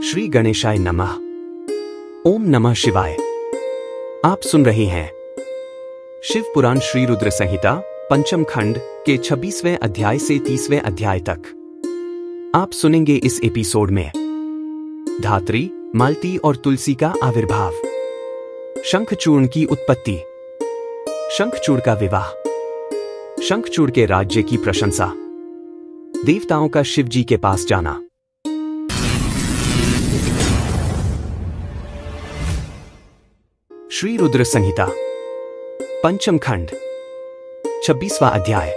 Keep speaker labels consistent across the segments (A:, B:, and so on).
A: श्री गणेशाय नमः। ओम नमः शिवाय। आप सुन रहे हैं शिव पुराण श्री रुद्र संहिता पंचम खंड के 26वें अध्याय से 30वें अध्याय तक। आप सुनेंगे इस एपिसोड में धात्री, मालती और तुलसी का आविर्भाव, शंखचूर्ण की उत्पत्ति, शंखचूड़ का विवाह, शंखचूड़ के राज्य की प्रशंसा, देवताओं का शिव जी के पास जाना। श्री रुद्र संहिता पंचम खंड 26वां अध्याय,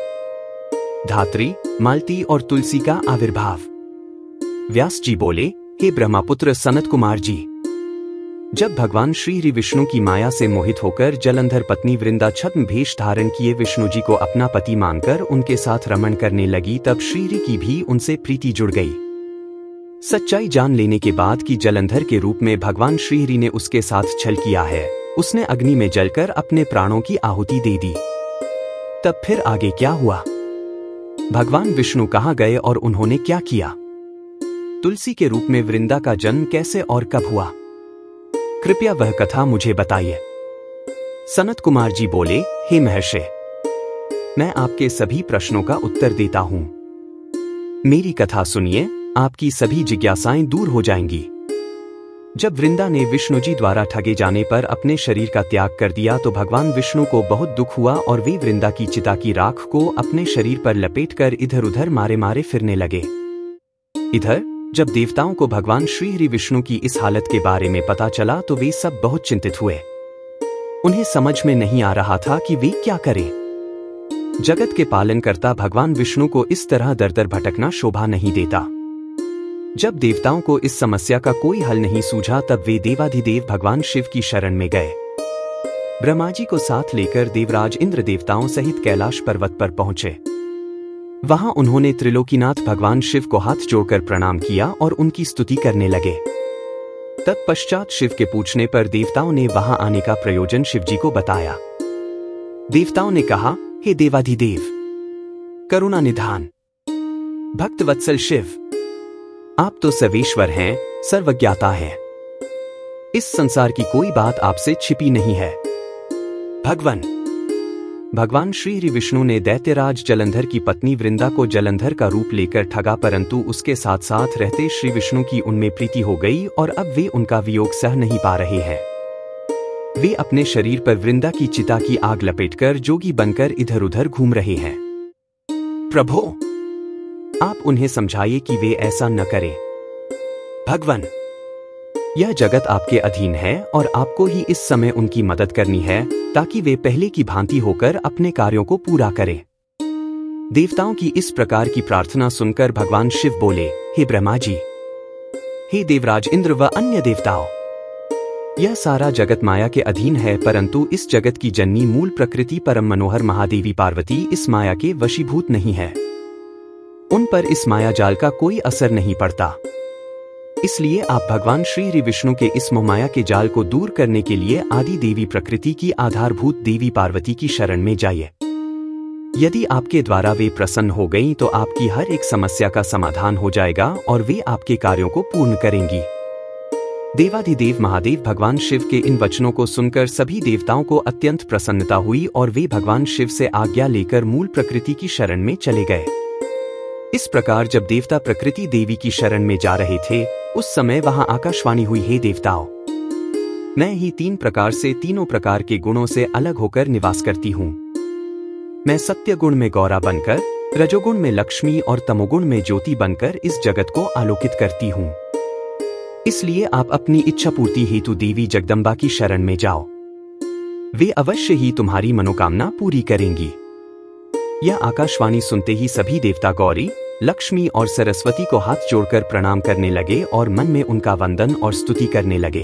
A: धात्री, मालती और तुलसी का आविर्भाव। व्यास जी बोले, हे ब्रह्मपुत्र सनत कुमार जी, जब भगवान श्री हरि विष्णु की माया से मोहित होकर जलंधर पत्नी वृंदा छद्म भेष धारण किए विष्णु जी को अपना पति मानकर उनके साथ रमण करने लगी, तब श्री हरि की भी उनसे प्रीति जुड़ गई। सच्चाई जान लेने के बाद कि जलंधर के रूप में भगवान श्री हरि ने उसके साथ छल किया है, उसने अग्नि में जलकर अपने प्राणों की आहुति दे दी। तब फिर आगे क्या हुआ? भगवान विष्णु कहाँ गए और उन्होंने क्या किया? तुलसी के रूप में वृंदा का जन्म कैसे और कब हुआ? कृपया वह कथा मुझे बताइए। सनत कुमार जी बोले, हे महर्षि, मैं आपके सभी प्रश्नों का उत्तर देता हूं। मेरी कथा सुनिए, आपकी सभी जिज्ञासाएं दूर हो जाएंगी। जब वृंदा ने विष्णु जी द्वारा ठगे जाने पर अपने शरीर का त्याग कर दिया तो भगवान विष्णु को बहुत दुख हुआ और वे वृंदा की चिता की राख को अपने शरीर पर लपेटकर इधर उधर मारे मारे फिरने लगे। इधर जब देवताओं को भगवान श्री हरि विष्णु की इस हालत के बारे में पता चला तो वे सब बहुत चिंतित हुए। उन्हें समझ में नहीं आ रहा था कि वे क्या करें। जगत के पालनकर्ता भगवान विष्णु को इस तरह दर दर भटकना शोभा नहीं देता। जब देवताओं को इस समस्या का कोई हल नहीं सूझा तब वे देवाधिदेव भगवान शिव की शरण में गए। ब्रह्मा जी को साथ लेकर देवराज इंद्र देवताओं सहित कैलाश पर्वत पर पहुंचे। वहां उन्होंने त्रिलोकीनाथ भगवान शिव को हाथ जोड़कर प्रणाम किया और उनकी स्तुति करने लगे। तत्पश्चात शिव के पूछने पर देवताओं ने वहां आने का प्रयोजन शिव जी को बताया। देवताओं ने कहा, हे देवाधिदेव, करुणा निधान, भक्त वत्सल शिव, आप तो सर्वेश्वर हैं, सर्वज्ञाता हैं। इस संसार की कोई बात आपसे छिपी नहीं है। भगवान श्री हरि विष्णु ने दैत्यराज जलंधर की पत्नी वृंदा को जलंधर का रूप लेकर ठगा, परंतु उसके साथ साथ रहते श्री विष्णु की उनमें प्रीति हो गई और अब वे उनका वियोग सह नहीं पा रहे हैं। वे अपने शरीर पर वृंदा की चिता की आग लपेटकर जोगी बनकर इधर उधर घूम रहे हैं। प्रभो, आप उन्हें समझाइए कि वे ऐसा न करें। भगवान, यह जगत आपके अधीन है और आपको ही इस समय उनकी मदद करनी है ताकि वे पहले की भांति होकर अपने कार्यों को पूरा करें। देवताओं की इस प्रकार की प्रार्थना सुनकर भगवान शिव बोले, हे ब्रह्मा जी, हे देवराज इंद्र व अन्य देवताओं, यह सारा जगत माया के अधीन है, परंतु इस जगत की जननी मूल प्रकृति परम मनोहर महादेवी पार्वती इस माया के वशीभूत नहीं है। उन पर इस माया जाल का कोई असर नहीं पड़ता। इसलिए आप भगवान श्री हरि विष्णु के इस मोहमाया के जाल को दूर करने के लिए आदि देवी प्रकृति की आधारभूत देवी पार्वती की शरण में जाइए। यदि आपके द्वारा वे प्रसन्न हो गईं तो आपकी हर एक समस्या का समाधान हो जाएगा और वे आपके कार्यों को पूर्ण करेंगी। देवाधिदेव महादेव भगवान शिव के इन वचनों को सुनकर सभी देवताओं को अत्यंत प्रसन्नता हुई और वे भगवान शिव से आज्ञा लेकर मूल प्रकृति की शरण में चले गए। इस प्रकार जब देवता प्रकृति देवी की शरण में जा रहे थे उस समय वहां आकाशवाणी हुई, हे देवताओं, मैं ही तीन प्रकार से तीनों प्रकार के गुणों से अलग होकर निवास करती हूं। मैं सत्य गुण में गौरा बनकर, रजोगुण में लक्ष्मी और तमोगुण में ज्योति बनकर इस जगत को आलोकित करती हूं। इसलिए आप अपनी इच्छा पूर्ति हेतु देवी जगदम्बा की शरण में जाओ, वे अवश्य ही तुम्हारी मनोकामना पूरी करेंगी। यह आकाशवाणी सुनते ही सभी देवता गौरी, लक्ष्मी और सरस्वती को हाथ जोड़कर प्रणाम करने लगे और मन में उनका वंदन और स्तुति करने लगे।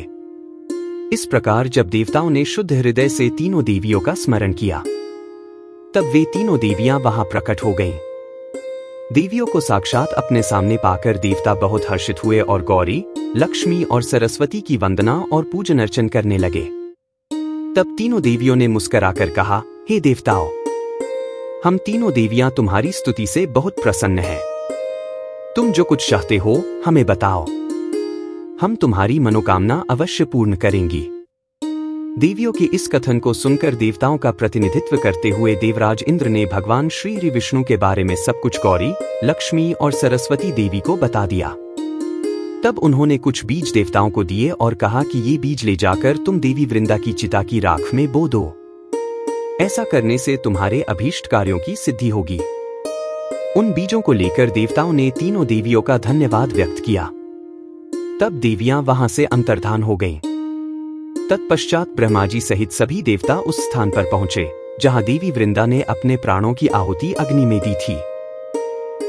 A: इस प्रकार जब देवताओं ने शुद्ध हृदय से तीनों देवियों का स्मरण किया तब वे तीनों देवियां वहां प्रकट हो गईं। देवियों को साक्षात अपने सामने पाकर देवता बहुत हर्षित हुए और गौरी, लक्ष्मी और सरस्वती की वंदना और पूजन अर्चन करने लगे। तब तीनों देवियों ने मुस्कुराकर कहा, हे देवताओं, हम तीनों देवियां तुम्हारी स्तुति से बहुत प्रसन्न हैं। तुम जो कुछ चाहते हो हमें बताओ। हम तुम्हारी मनोकामना अवश्य पूर्ण करेंगी। देवियों के इस कथन को सुनकर देवताओं का प्रतिनिधित्व करते हुए देवराज इंद्र ने भगवान श्री विष्णु के बारे में सब कुछ गौरी, लक्ष्मी और सरस्वती देवी को बता दिया। तब उन्होंने कुछ बीज देवताओं को दिए और कहा कि ये बीज ले जाकर तुम देवी वृंदा की चिता की राख में बो दो। ऐसा करने से तुम्हारे अभीष्ट कार्यों की सिद्धि होगी। उन बीजों को लेकर देवताओं ने तीनों देवियों का धन्यवाद व्यक्त किया। तब देवियां वहां से अंतर्धान हो गईं। तत्पश्चात ब्रह्मा जी सहित सभी देवता उस स्थान पर पहुंचे जहां देवी वृंदा ने अपने प्राणों की आहुति अग्नि में दी थी।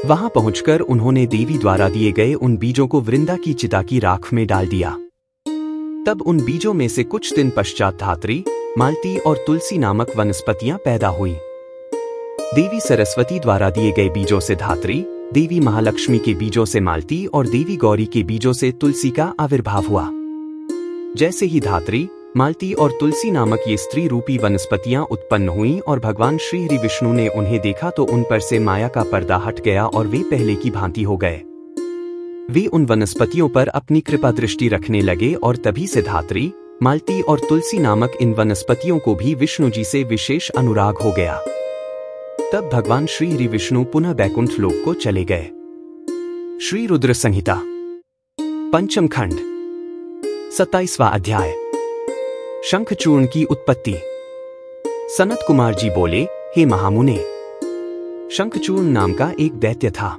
A: वहां पहुंचकर उन्होंने देवी द्वारा दिए गए उन बीजों को वृंदा की चिता की राख में डाल दिया। तब उन बीजों में से कुछ दिन पश्चात धात्री, मालती और तुलसी नामक वनस्पतियां पैदा हुई। देवी सरस्वती द्वारा दिए गए बीजों से धात्री, देवी महालक्ष्मी के बीजों से मालती और देवी गौरी के बीजों से तुलसी का आविर्भाव हुआ। जैसे ही धात्री, मालती और तुलसी नामक ये स्त्री रूपी वनस्पतियां उत्पन्न हुईं और भगवान श्री विष्णु ने उन्हें देखा तो उन पर से माया का पर्दा हट गया और वे पहले की भांति हो गए। वे उन वनस्पतियों पर अपनी कृपा दृष्टि रखने लगे और तभी से धात्री, मालती और तुलसी नामक इन वनस्पतियों को भी विष्णु जी से विशेष अनुराग हो गया। तब भगवान श्री विष्णु पुनः बैकुंठ लोक को चले गए। श्री रुद्र संहिता पंचम खंड 27वां अध्याय। शंखचूर्ण की उत्पत्ति। सनत कुमार जी बोले, हे महामुने, शंखचूर्ण नाम का एक दैत्य था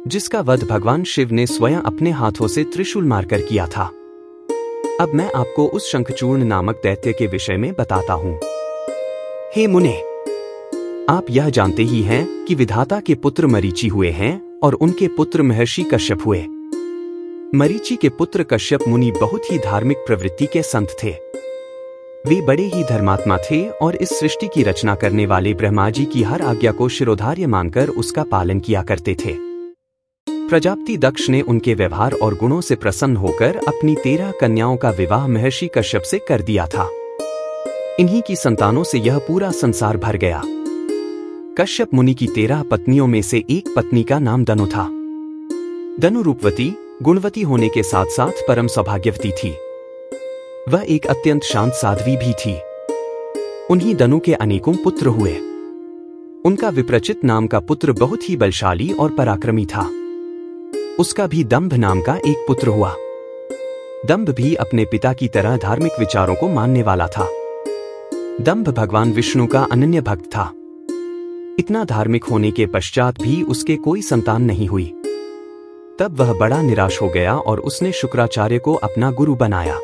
A: जिसका वध भगवान शिव ने स्वयं अपने हाथों से त्रिशूल मारकर किया था। अब मैं आपको उस शंखचूर्ण नामक दैत्य के विषय में बताता हूं। हे मुने, आप यह जानते ही हैं कि विधाता के पुत्र मरीचि हुए हैं और उनके पुत्र महर्षि कश्यप हुए। मरीचि के पुत्र कश्यप मुनि बहुत ही धार्मिक प्रवृत्ति के संत थे। वे बड़े ही धर्मात्मा थे और इस सृष्टि की रचना करने वाले ब्रह्मा जी की हर आज्ञा को शिरोधार्य मानकर उसका पालन किया करते थे। प्रजापति दक्ष ने उनके व्यवहार और गुणों से प्रसन्न होकर अपनी 13 कन्याओं का विवाह महर्षि कश्यप से कर दिया था। इन्हीं की संतानों से यह पूरा संसार भर गया। कश्यप मुनि की 13 पत्नियों में से एक पत्नी का नाम दनु था। दनु रूपवती, गुणवती होने के साथ साथ परम सौभाग्यवती थी। वह एक अत्यंत शांत साध्वी भी थी। उन्हीं दनु के अनेकों पुत्र हुए। उनका विप्रचित नाम का पुत्र बहुत ही बलशाली और पराक्रमी था। उसका भी दंभ नाम का एक पुत्र हुआ। दंभ भी अपने पिता की तरह धार्मिक विचारों को मानने वाला था। दंभ भगवान विष्णु का अनन्य भक्त था। इतना धार्मिक होने के पश्चात भी उसके कोई संतान नहीं हुई। तब वह बड़ा निराश हो गया और उसने शुक्राचार्य को अपना गुरु बनाया।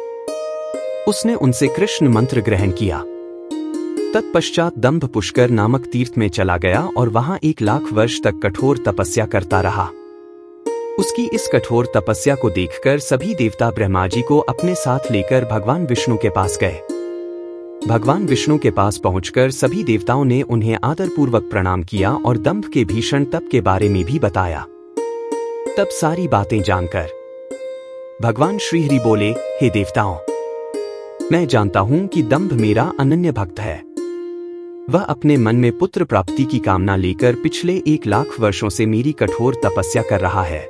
A: उसने उनसे कृष्ण मंत्र ग्रहण किया। तत्पश्चात दंभ पुष्कर नामक तीर्थ में चला गया और वहां 1 लाख वर्ष तक कठोर तपस्या करता रहा। उसकी इस कठोर तपस्या को देखकर सभी देवता ब्रह्मा जी को अपने साथ लेकर भगवान विष्णु के पास गए। भगवान विष्णु के पास पहुंचकर सभी देवताओं ने उन्हें आदरपूर्वक प्रणाम किया और दंभ के भीषण तप के बारे में भी बताया। तब सारी बातें जानकर भगवान श्री हरि बोले, हे देवताओं, मैं जानता हूं कि दंभ मेरा अनन्य भक्त है। वह अपने मन में पुत्र प्राप्ति की कामना लेकर पिछले 1 लाख वर्षों से मेरी कठोर तपस्या कर रहा है।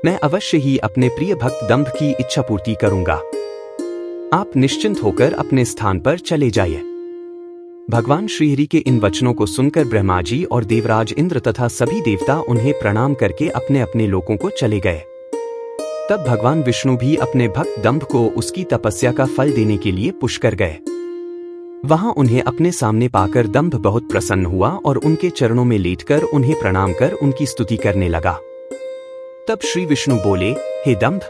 A: मैं अवश्य ही अपने प्रिय भक्त दंभ की इच्छा पूर्ति करूंगा। आप निश्चिंत होकर अपने स्थान पर चले जाइए। भगवान श्रीहरि के इन वचनों को सुनकर ब्रह्मा जी और देवराज इंद्र तथा सभी देवता उन्हें प्रणाम करके अपने अपने लोकों को चले गए। तब भगवान विष्णु भी अपने भक्त दंभ को उसकी तपस्या का फल देने के लिए पुष्कर गए। वहां उन्हें अपने सामने पाकर दंभ बहुत प्रसन्न हुआ और उनके चरणों में लेटकर उन्हें प्रणाम कर उनकी स्तुति करने लगा। तब श्री विष्णु बोले, हे दंभ,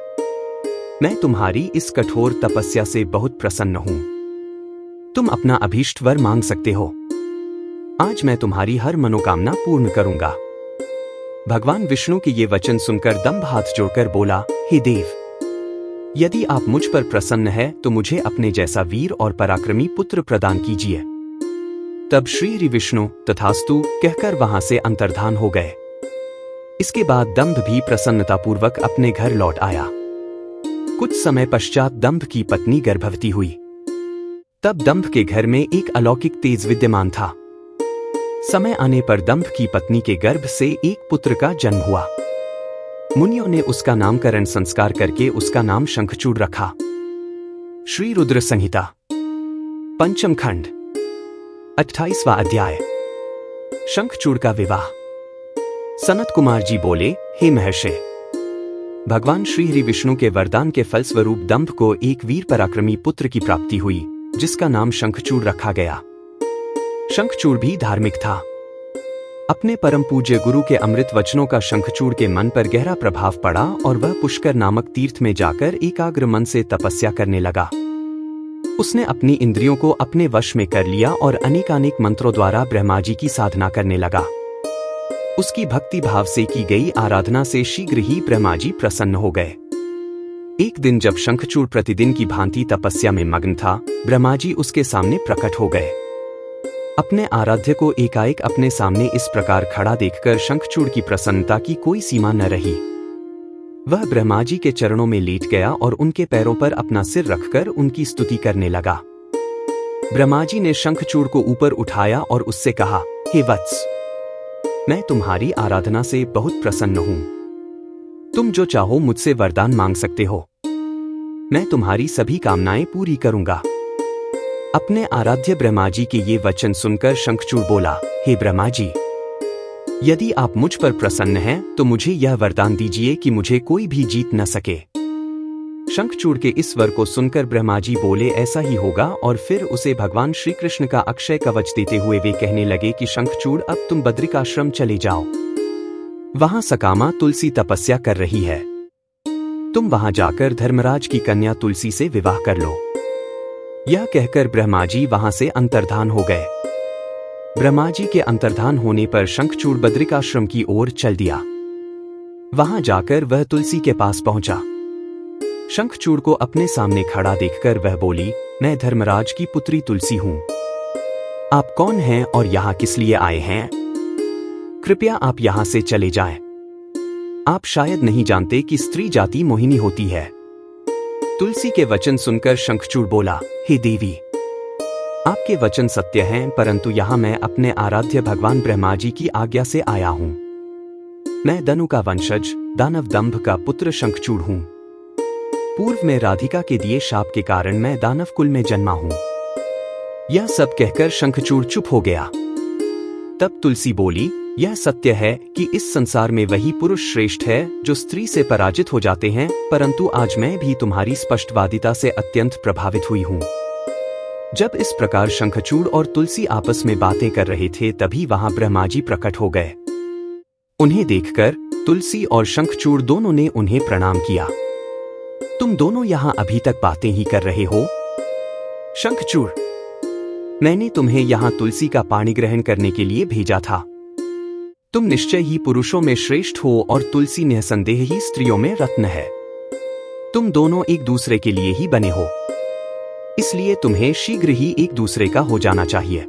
A: मैं तुम्हारी इस कठोर तपस्या से बहुत प्रसन्न हूं। तुम अपना अभीष्ट वर मांग सकते हो। आज मैं तुम्हारी हर मनोकामना पूर्ण करूंगा। भगवान विष्णु के ये वचन सुनकर दंभ हाथ जोड़कर बोला, हे देव, यदि आप मुझ पर प्रसन्न हैं तो मुझे अपने जैसा वीर और पराक्रमी पुत्र प्रदान कीजिए। तब श्री विष्णु तथास्तु कहकर वहां से अंतर्धान हो गए। इसके बाद दंभ भी प्रसन्नतापूर्वक अपने घर लौट आया। कुछ समय पश्चात दंभ की पत्नी गर्भवती हुई। तब दंभ के घर में एक अलौकिक तेज विद्यमान था। समय आने पर दंभ की पत्नी के गर्भ से एक पुत्र का जन्म हुआ। मुनियों ने उसका नामकरण संस्कार करके उसका नाम शंखचूड़ रखा। श्री रुद्र संहिता पंचम खंड 28वां अध्याय। शंखचूड़ का विवाह। सनत कुमार जी बोले, हे महर्षि, भगवान श्री हरि विष्णु के वरदान के फलस्वरूप दंभ को एक वीर पराक्रमी पुत्र की प्राप्ति हुई, जिसका नाम शंखचूड़ रखा गया। शंखचूड़ भी धार्मिक था। अपने परम पूज्य गुरु के अमृत वचनों का शंखचूड़ के मन पर गहरा प्रभाव पड़ा और वह पुष्कर नामक तीर्थ में जाकर एकाग्र मन से तपस्या करने लगा। उसने अपनी इंद्रियों को अपने वश में कर लिया और अनेकानेक मंत्रों द्वारा ब्रह्मा जी की साधना करने लगा। उसकी भक्ति भाव से की गई आराधना से शीघ्र ही ब्रह्मा जी प्रसन्न हो गए। एक दिन जब शंखचूड़ प्रतिदिन की भांति तपस्या में मग्न था, ब्रह्मा जी उसके सामने प्रकट हो गए। अपने आराध्य को एकाएक अपने सामने इस प्रकार खड़ा देखकर शंखचूड़ की प्रसन्नता की कोई सीमा न रही। वह ब्रह्मा जी के चरणों में लेट गया और उनके पैरों पर अपना सिर रखकर उनकी स्तुति करने लगा। ब्रह्मा जी ने शंखचूड़ को ऊपर उठाया और उससे कहा, हे वत्स, मैं तुम्हारी आराधना से बहुत प्रसन्न हूं। तुम जो चाहो मुझसे वरदान मांग सकते हो। मैं तुम्हारी सभी कामनाएं पूरी करूंगा। अपने आराध्य ब्रह्मा जी के ये वचन सुनकर शंखचूड़ बोला, हे ब्रह्मा जी, यदि आप मुझ पर प्रसन्न हैं तो मुझे यह वरदान दीजिए कि मुझे कोई भी जीत न सके। शंखचूड़ के इस वर को सुनकर ब्रह्मा जी बोले, ऐसा ही होगा। और फिर उसे भगवान श्री कृष्ण का अक्षय कवच देते हुए वे कहने लगे कि शंखचूड़, अब तुम बद्रिकाश्रम चले जाओ। वहां सकामा तुलसी तपस्या कर रही है। तुम वहां जाकर धर्मराज की कन्या तुलसी से विवाह कर लो। यह कहकर ब्रह्मा जी वहां से अंतर्धान हो गए। ब्रह्मा जी के अंतर्धान होने पर शंखचूड़ बद्रिकाश्रम की ओर चल दिया। वहां जाकर वह तुलसी के पास पहुंचा। शंखचूड़ को अपने सामने खड़ा देखकर वह बोली, मैं धर्मराज की पुत्री तुलसी हूं। आप कौन हैं और यहां किस लिए आए हैं? कृपया आप यहां से चले जाएं। आप शायद नहीं जानते कि स्त्री जाति मोहिनी होती है। तुलसी के वचन सुनकर शंखचूड़ बोला, हे देवी, आपके वचन सत्य हैं, परंतु यहां मैं अपने आराध्य भगवान ब्रह्मा जी की आज्ञा से आया हूं। मैं दनु का वंशज दानव दंभ का पुत्र शंखचूड़ हूं। पूर्व में राधिका के दिए शाप के कारण मैं दानव कुल में जन्मा हूं। यह सब कहकर शंखचूड़ चुप हो गया। तब तुलसी बोली, यह सत्य है कि इस संसार में वही पुरुष श्रेष्ठ है जो स्त्री से पराजित हो जाते हैं, परंतु आज मैं भी तुम्हारी स्पष्टवादिता से अत्यंत प्रभावित हुई हूं। जब इस प्रकार शंखचूड़ और तुलसी आपस में बातें कर रहे थे, तभी वहां ब्रह्मा जी प्रकट हो गए। उन्हें देखकर तुलसी और शंखचूड़ दोनों ने उन्हें प्रणाम किया। तुम दोनों यहां अभी तक बातें ही कर रहे हो? शंखचूड़, मैंने तुम्हें यहां तुलसी का पाणी ग्रहण करने के लिए भेजा था। तुम निश्चय ही पुरुषों में श्रेष्ठ हो और तुलसी निसंदेह ही स्त्रियों में रत्न है। तुम दोनों एक दूसरे के लिए ही बने हो, इसलिए तुम्हें शीघ्र ही एक दूसरे का हो जाना चाहिए।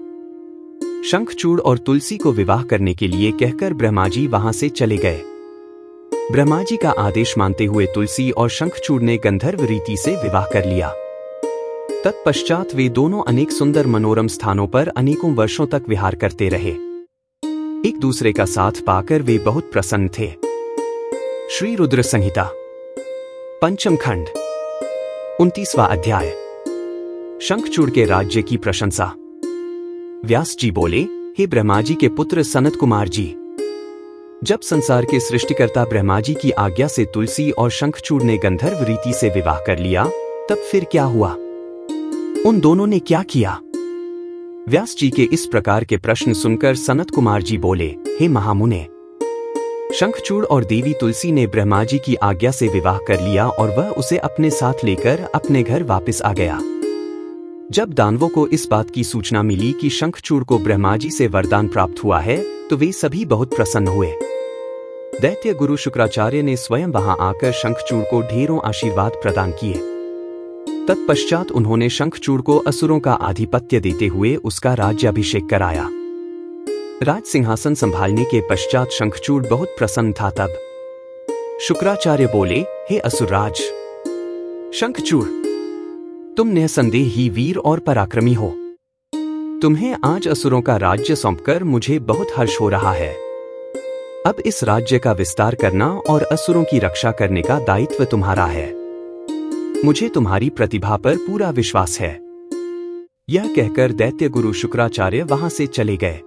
A: शंखचूड़ और तुलसी को विवाह करने के लिए कहकर ब्रह्मा जी वहां से चले गए। ब्रह्मा जी का आदेश मानते हुए तुलसी और शंखचूड़ ने गंधर्व रीति से विवाह कर लिया। तत्पश्चात वे दोनों अनेक सुंदर मनोरम स्थानों पर अनेकों वर्षों तक विहार करते रहे। एक दूसरे का साथ पाकर वे बहुत प्रसन्न थे। श्री रुद्र संहिता पंचम खंड 29वां अध्याय। शंखचूड़ के राज्य की प्रशंसा। व्यास जी बोले, हे ब्रह्मा जी के पुत्र सनत कुमार जी, जब संसार के सृष्टिकर्ता ब्रह्मा जी की आज्ञा से तुलसी और शंखचूड़ ने गंधर्व रीति से विवाह कर लिया, तब फिर क्या हुआ? उन दोनों ने क्या किया? व्यास जी के इस प्रकार के प्रश्न सुनकर सनत कुमार जी बोले, हे महामुने, शंखचूड़ और देवी तुलसी ने ब्रह्मा जी की आज्ञा से विवाह कर लिया और वह उसे अपने साथ लेकर अपने घर वापस आ गया। जब दानवों को इस बात की सूचना मिली कि शंखचूड़ को ब्रह्मा जी से वरदान प्राप्त हुआ है, तो वे सभी बहुत प्रसन्न हुए। दैत्य गुरु शुक्राचार्य ने स्वयं वहां आकर शंखचूड़ को ढेरों आशीर्वाद प्रदान किए। तत्पश्चात उन्होंने शंखचूड़ को असुरों का आधिपत्य देते हुए उसका राज्याभिषेक कराया। राज सिंहासन संभालने के पश्चात शंखचूड़ बहुत प्रसन्न था। तब शुक्राचार्य बोले, हे असुरराज शंखचूड़, तुम निसंदेह ही वीर और पराक्रमी हो। तुम्हें आज असुरों का राज्य सौंपकर मुझे बहुत हर्ष हो रहा है। अब इस राज्य का विस्तार करना और असुरों की रक्षा करने का दायित्व तुम्हारा है। मुझे तुम्हारी प्रतिभा पर पूरा विश्वास है। यह कहकर दैत्य गुरु शुक्राचार्य वहां से चले गए।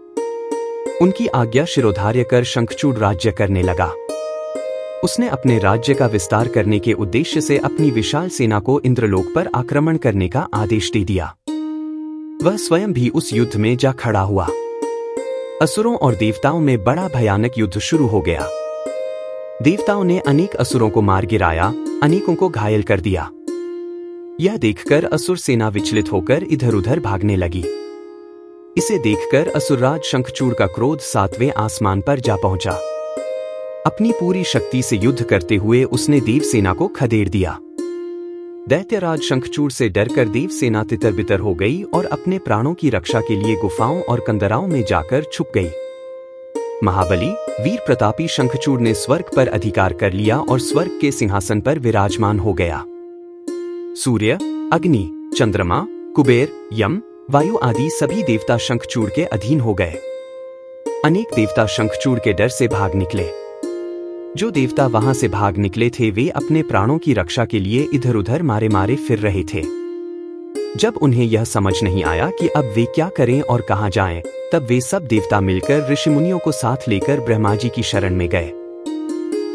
A: उनकी आज्ञा शिरोधार्य कर शंखचूड़ राज्य करने लगा। उसने अपने राज्य का विस्तार करने के उद्देश्य से अपनी विशाल सेना को इंद्रलोक पर आक्रमण करने का आदेश दे दिया। वह स्वयं भी उस युद्ध में जा खड़ा हुआ। असुरों और देवताओं में बड़ा भयानक युद्ध शुरू हो गया। देवताओं ने अनेक असुरों को मार गिराया, अनेकों को घायल कर दिया। यह देखकर असुर सेना विचलित होकर इधर उधर भागने लगी। इसे देखकर असुरराज शंखचूड़ का क्रोध 7वें आसमान पर जा पहुंचा। अपनी पूरी शक्ति से युद्ध करते हुए उसने देव सेना को खदेड़ दिया। दैत्यराज शंखचूड़ से डरकर देव सेना तितर बितर हो गई और अपने प्राणों की रक्षा के लिए गुफाओं और कंदराओं में जाकर छुप गई। महाबली वीर प्रतापी शंखचूड़ ने स्वर्ग पर अधिकार कर लिया और स्वर्ग के सिंहासन पर विराजमान हो गया। सूर्य, अग्नि, चंद्रमा, कुबेर, यम, वायु आदि सभी देवता शंखचूड़ के अधीन हो गए। अनेक देवता शंखचूड़ के डर से भाग निकले। जो देवता वहां से भाग निकले थे वे अपने प्राणों की रक्षा के लिए इधर उधर मारे मारे फिर रहे थे। जब उन्हें यह समझ नहीं आया कि अब वे क्या करें और कहां जाएं, तब वे सब देवता मिलकर ऋषिमुनियों को साथ लेकर ब्रह्मा जी की शरण में गए।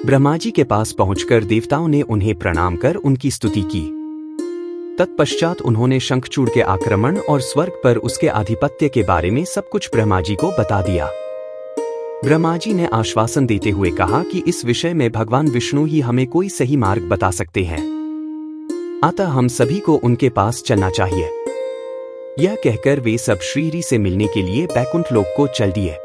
A: ब्रह्मा जी के पास पहुंचकर देवताओं ने उन्हें प्रणाम कर उनकी स्तुति की। तत्पश्चात उन्होंने शंखचूड़ के आक्रमण और स्वर्ग पर उसके आधिपत्य के बारे में सब कुछ ब्रह्मा जी को बता दिया। ब्रह्मा जी ने आश्वासन देते हुए कहा कि इस विषय में भगवान विष्णु ही हमें कोई सही मार्ग बता सकते हैं, अतः हम सभी को उनके पास चलना चाहिए। यह कहकर वे सब श्रीहरि से मिलने के लिए बैकुंठ लोक को चल दिए।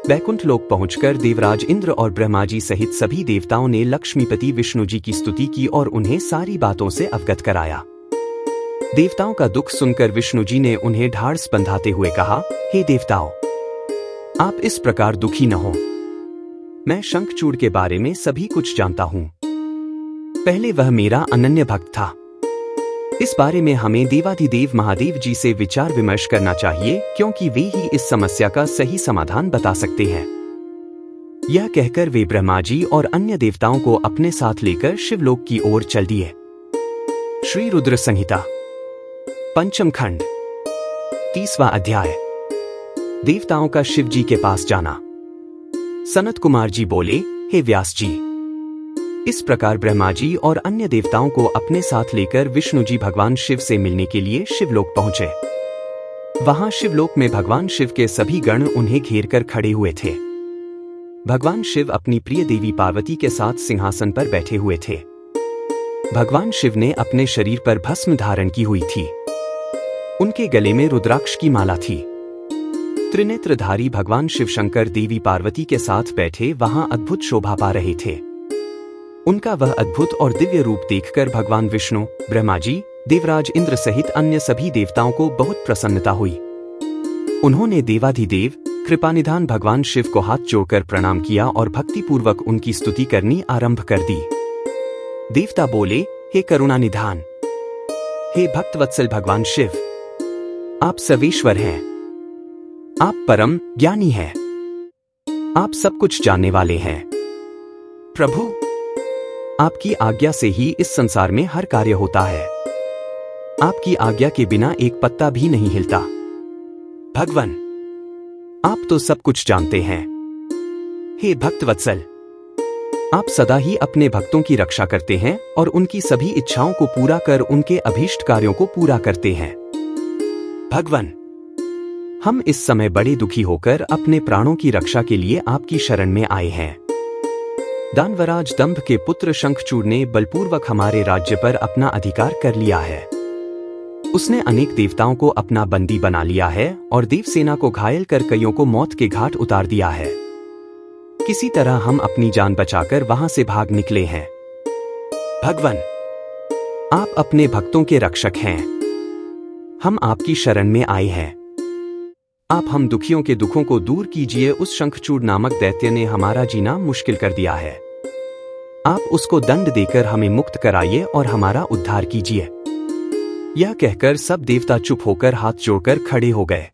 A: बैकुंठ लोक पहुंचकर देवराज इंद्र और ब्रह्मा जी सहित सभी देवताओं ने लक्ष्मीपति विष्णु जी की स्तुति की और उन्हें सारी बातों से अवगत कराया। देवताओं का दुख सुनकर विष्णु जी ने उन्हें ढाढ़स बंधाते हुए कहा, हे देवताओं, आप इस प्रकार दुखी न हो। मैं शंखचूड़ के बारे में सभी कुछ जानता हूं। पहले वह मेरा अनन्य भक्त था। इस बारे में हमें देवाधिदेव महादेव जी से विचार विमर्श करना चाहिए, क्योंकि वे ही इस समस्या का सही समाधान बता सकते हैं। यह कहकर वे ब्रह्मा जी और अन्य देवताओं को अपने साथ लेकर शिवलोक की ओर चल दिए। श्री रुद्र संहिता पंचम खंड 30वां अध्याय। देवताओं का शिव जी के पास जाना। सनत कुमार जी बोले, हे व्यास जी, इस प्रकार ब्रह्मा जी और अन्य देवताओं को अपने साथ लेकर विष्णु जी भगवान शिव से मिलने के लिए शिवलोक पहुंचे। वहां शिवलोक में भगवान शिव के सभी गण उन्हें घेर कर खड़े हुए थे। भगवान शिव अपनी प्रिय देवी पार्वती के साथ सिंहासन पर बैठे हुए थे। भगवान शिव ने अपने शरीर पर भस्म धारण की हुई थी। उनके गले में रुद्राक्ष की माला थी। त्रिनेत्रधारी भगवान शिव शंकर देवी पार्वती के साथ बैठे वहां अद्भुत शोभा पा रहे थे। उनका वह अद्भुत और दिव्य रूप देखकर भगवान विष्णु, ब्रह्मा जी, देवराज इंद्र सहित अन्य सभी देवताओं को बहुत प्रसन्नता हुई। उन्होंने देवाधिदेव कृपानिधान भगवान शिव को हाथ जोड़कर प्रणाम किया और भक्तिपूर्वक उनकी स्तुति करनी आरंभ कर दी। देवता बोले, हे करुणानिधान, हे भक्तवत्सल भगवान शिव, आप सर्वेश्वर हैं। आप परम ज्ञानी हैं। आप सब कुछ जानने वाले हैं। प्रभु, आपकी आज्ञा से ही इस संसार में हर कार्य होता है। आपकी आज्ञा के बिना एक पत्ता भी नहीं हिलता। भगवान, आप तो सब कुछ जानते हैं। हे भक्तवत्सल, आप सदा ही अपने भक्तों की रक्षा करते हैं और उनकी सभी इच्छाओं को पूरा कर उनके अभीष्ट कार्यों को पूरा करते हैं। भगवान, हम इस समय बड़े दुखी होकर अपने प्राणों की रक्षा के लिए आपकी शरण में आए हैं। दानवराज दंभ के पुत्र शंखचूड़ ने बलपूर्वक हमारे राज्य पर अपना अधिकार कर लिया है। उसने अनेक देवताओं को अपना बंदी बना लिया है और देवसेना को घायल कर कईयों को मौत के घाट उतार दिया है। किसी तरह हम अपनी जान बचाकर वहां से भाग निकले हैं। भगवान, आप अपने भक्तों के रक्षक हैं। हम आपकी शरण में आए हैं। आप हम दुखियों के दुखों को दूर कीजिए। उस शंखचूड़ नामक दैत्य ने हमारा जीना मुश्किल कर दिया है। आप उसको दंड देकर हमें मुक्त कराइए और हमारा उद्धार कीजिए। यह कहकर सब देवता चुप होकर हाथ जोड़कर खड़े हो गए।